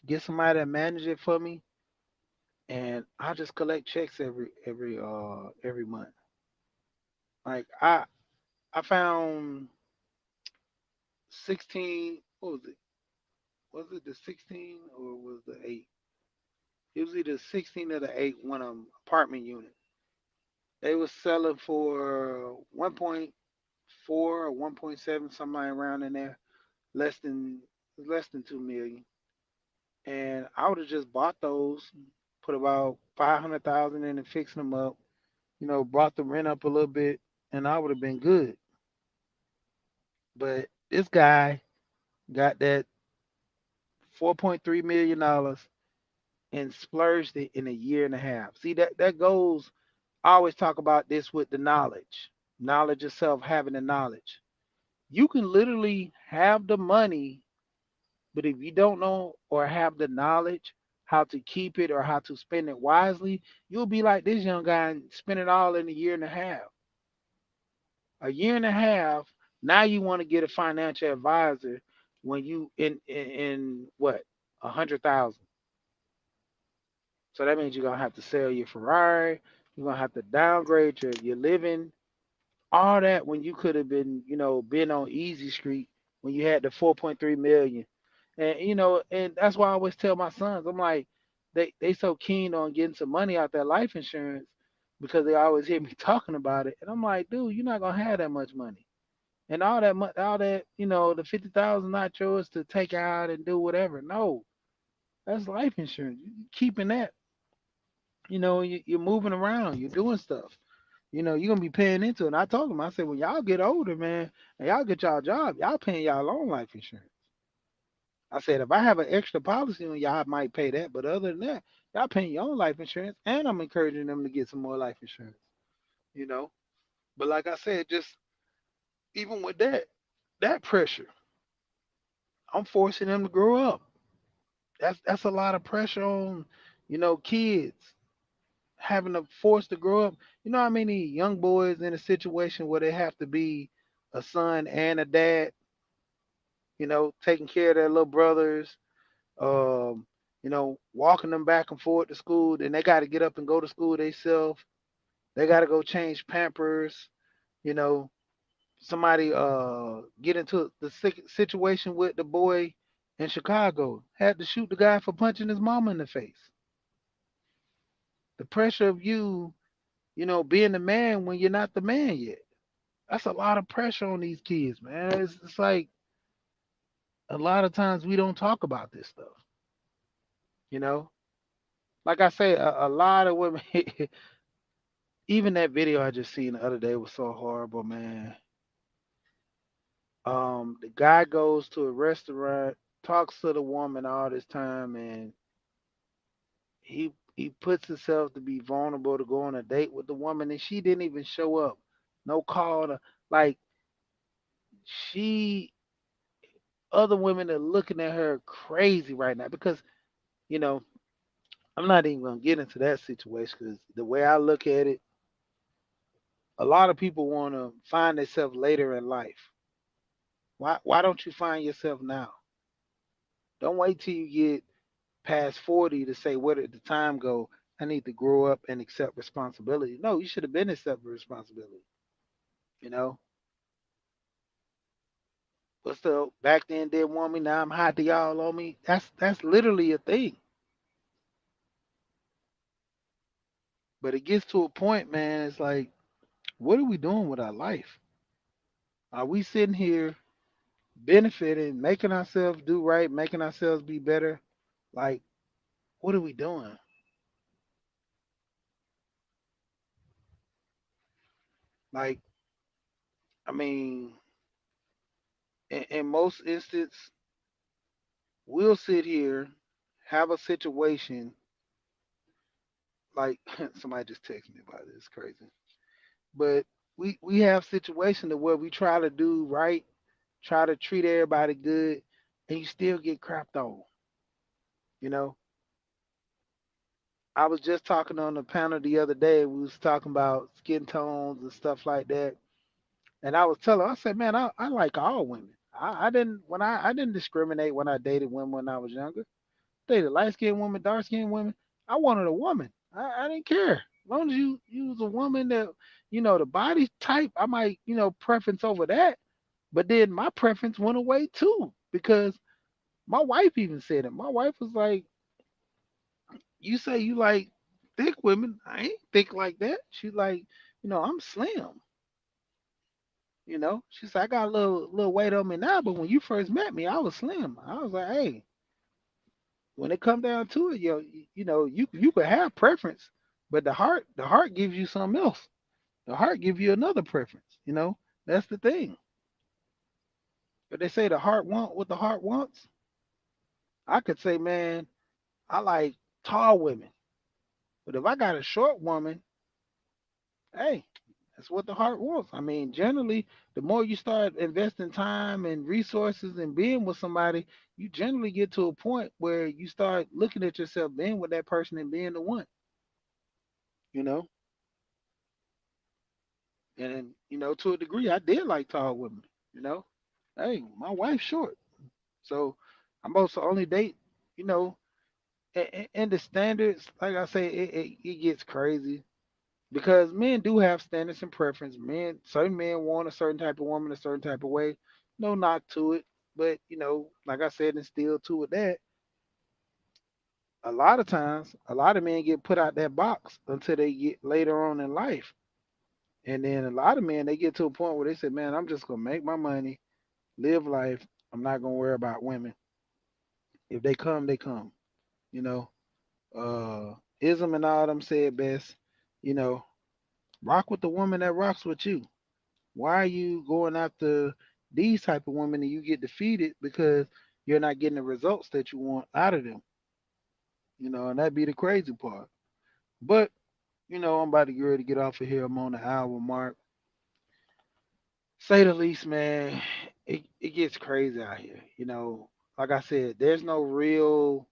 Get somebody to manage it for me, and I'll just collect checks every month. Like I found 16. What was it? Was it the 16 or was the 8? It was either 16 or the 8. One of them apartment unit. They was selling for 1.4 or 1.7, somewhere around in there, less than less than 2 million. And I would have just bought those, put about 500,000 in and fixing them up. Brought the rent up a little bit, and I would have been good. But this guy got that $4.3 million and splurged it in a year and a half. See, that goes. I always talk about this with the knowledge itself, having the knowledge. You can literally have the money, but if you don't know or have the knowledge how to keep it or how to spend it wisely, you'll be like this young guy and spend it all in a year and a half. A year and a half. Now you want to get a financial advisor when you in what, 100,000. So that means you're gonna have to sell your Ferrari. You're gonna have to downgrade your living, all that when you could have been, been on Easy Street when you had the 4.3 million. And that's why I always tell my sons, I'm like, they so keen on getting some money out their life insurance because they always hear me talking about it. And I'm like, dude, you're not gonna have that much money. And all that, the 50,000 not yours to take out and do whatever. No, that's life insurance. You keeping that. You're moving around, you're doing stuff. You're gonna be paying into it. And I told him, I said, when y'all get older, man, and y'all get y'all job, y'all paying y'all own life insurance. I said, if I have an extra policy on y'all, I might pay that. But other than that, y'all paying your own life insurance, and I'm encouraging them to get some more life insurance. You know. But like I said, just even with that pressure, I'm forcing them to grow up. That's a lot of pressure on, kids having to force to grow up. You know how many young boys in a situation where they have to be a son and a dad, taking care of their little brothers, walking them back and forth to school, then they got to get up and go to school themselves. They got to go change Pampers, you know. Somebody get into the situation with the boy in Chicago, had to shoot the guy for punching his mama in the face. The pressure of you, being the man when you're not the man yet. That's a lot of pressure on these kids, man. It's like a lot of times we don't talk about this stuff, you know. Like I say, a lot of women. Even that video I just seen the other day was so horrible, man. The guy goes to a restaurant. talks to the woman all this time, and he puts himself to be vulnerable to go on a date with the woman, and she didn't even show up. No call to, like, she other women are looking at her crazy right now because you know I'm not even gonna get into that situation because the way I look at it, a lot of people want to find themselves later in life. Why don't you find yourself now? Don't wait till you get past 40 to say where did the time go? I need to grow up and accept responsibility. No, you should have been accepting responsibility. You know, what's the back then didn't want me, now I'm hot to y'all on me. That's literally a thing. But it gets to a point, man. It's like, what are we doing with our life? Are we sitting here benefiting, making ourselves do right, making ourselves be better? Like, what are we doing? Like, I mean, in most instances, we'll sit here, have a situation like somebody just texted me about this. It's crazy. But we have situations where we try to do right, try to treat everybody good, and you still get crapped on. You know, I was just talking on the panel the other day. We was talking about skin tones and stuff like that. And I was telling her, I said, man, I like all women. I didn't when I didn't discriminate when I dated women when I was younger. Dated light skinned women, dark skinned women. I wanted a woman. I didn't care. As long as you was a woman that, the body type, I might, preference over that. But then my preference went away too. Because my wife even said it. My wife was like, you say you like thick women. I ain't thick like that. She's like, I'm slim. She said I got a little weight on me now, but when you first met me, I was slim. I was like, hey, when it come down to it, you could have preference, but the heart gives you something else. The heart gives you another preference. That's the thing. But they say the heart want what the heart wants. I could say, man, I like tall women, but if I got a short woman, hey, that's what the heart wants. I mean, generally, the more you start investing time and resources and being with somebody, you generally get to a point where you start looking at yourself being with that person and being the one, you know? And, to a degree, I did like tall women, you know? Hey, my wife's short. So I'm supposed to only date, you know, and the standards, like I say, it gets crazy because men do have standards and preference. Certain men want a certain type of woman a certain type of way. No knock to it. But, like I said, and still to with that, a lot of times, a lot of men get put out that box until they get later on in life. And then a lot of men, they get to a point where they say, man, I'm just going to make my money, live life. I'm not going to worry about women. If they come, they come. You know, Ism and all them said best, you know, rock with the woman that rocks with you. Why are you going after these type of women and you get defeated because you're not getting the results that you want out of them? And that'd be the crazy part. But, I'm about to get ready to get off of here. I'm on the hour mark. Say the least, man, it gets crazy out here. Like I said, there's no real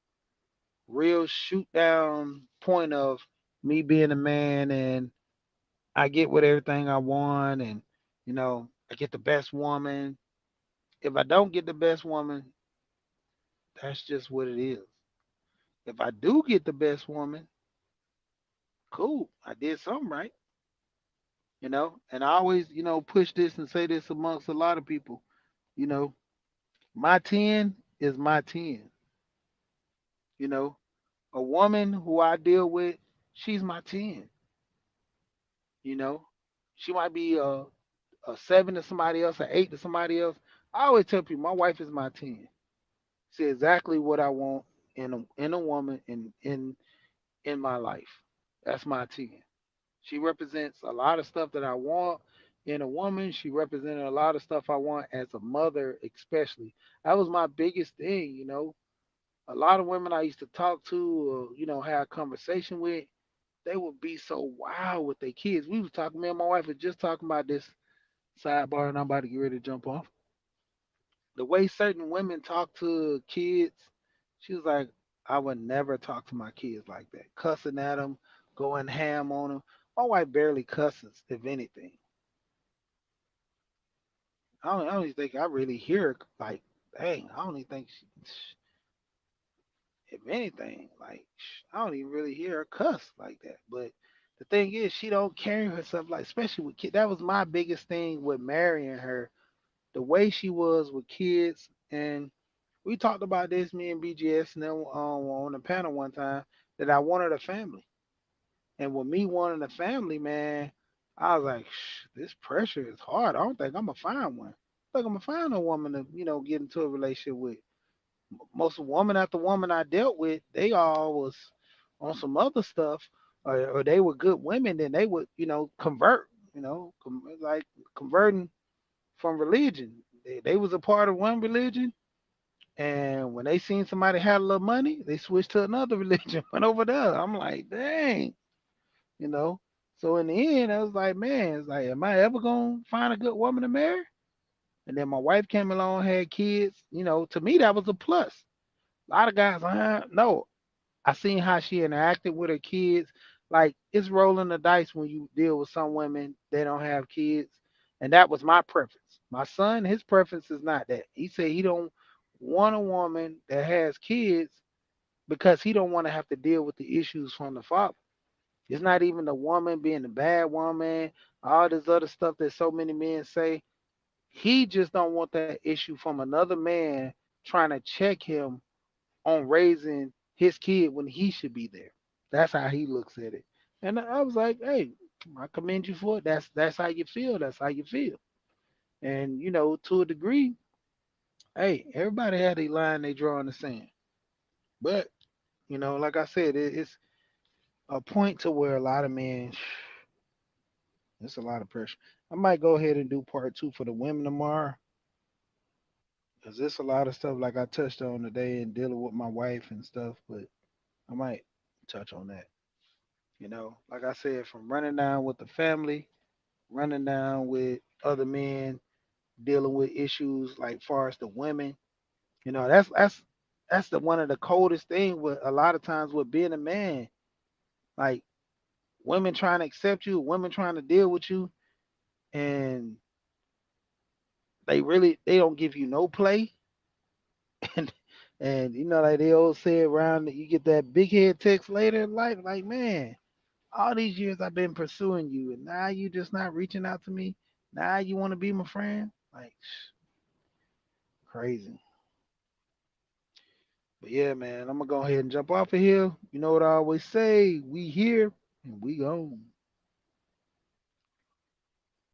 shoot down point of me being a man and I get with everything I want and I get the best woman. If I don't get the best woman, that's just what it is. If I do get the best woman, cool. I did something right, And I always, push this and say this amongst a lot of people. You know, my 10 is my 10. You know, a woman who I deal with, she's my 10. You know, she might be a 7 to somebody else, an 8 to somebody else. I always tell people my wife is my 10. See exactly what I want in a woman in my life. That's my 10. She represents a lot of stuff that I want In a woman, she represented a lot of stuff I want as a mother, especially. That was my biggest thing, you know. A lot of women I used to talk to or, have conversation with, they would be so wild with their kids. We was talking, me and my wife was just talking about this sidebar, and I'm about to get ready to jump off. The way certain women talk to kids, she was like, I would never talk to my kids like that, cussing at them, going ham on them. My wife barely cusses, if anything. I don't even think I really hear like, dang, I don't even think if anything, like I don't even really hear her cuss like that. But the thing is, she don't carry herself like, especially with kids. That was my biggest thing with marrying her, the way she was with kids. And we talked about this, me and BGS, and then on the panel one time, that I wanted a family. And with me wanting a family, man, I was like, this pressure is hard. I don't think I'm gonna find one. I think I'm gonna find a woman to, get into a relationship with. Most woman after woman I dealt with, they all was on some other stuff, or they were good women, then they would, convert, like converting from religion. They was a part of one religion, and when they seen somebody had a little money, they switched to another religion, went over there. I'm like, dang, you know. So in the end, I was like, man, it's like, am I ever gonna find a good woman to marry? And then my wife came along, had kids. To me that was a plus. A lot of guys, no. I seen how she interacted with her kids. Like it's rolling the dice when you deal with some women they don't have kids, and that was my preference. My son, his preference is not that. He said he don't want a woman that has kids because he don't want to have to deal with the issues from the father. It's not even the woman being a bad woman, all this other stuff that so many men say. He just don't want that issue from another man trying to check him on raising his kid when he should be there. That's how he looks at it. And I was like, hey, I commend you for it. That's how you feel. That's how you feel. And to a degree, hey, everybody had a line they draw in the sand. But like I said, it's a point to where a lot of men, it's a lot of pressure. I might go ahead and do part two for the women tomorrow, because there's a lot of stuff like I touched on today and dealing with my wife and stuff. But I might touch on that. Like I said, from running down with the family, running down with other men, dealing with issues like far as the women. That's the one of the coldest thing with a lot of times with being a man. Like women trying to accept you, women trying to deal with you, and they don't give you no play. and like they always say around that you get that big head text later in life, like, man, all these years I've been pursuing you, and now you just not reaching out to me. Now you want to be my friend? Like, crazy. But yeah, man, I'm gonna go ahead and jump off of here. You know what I always say? We here and we gone.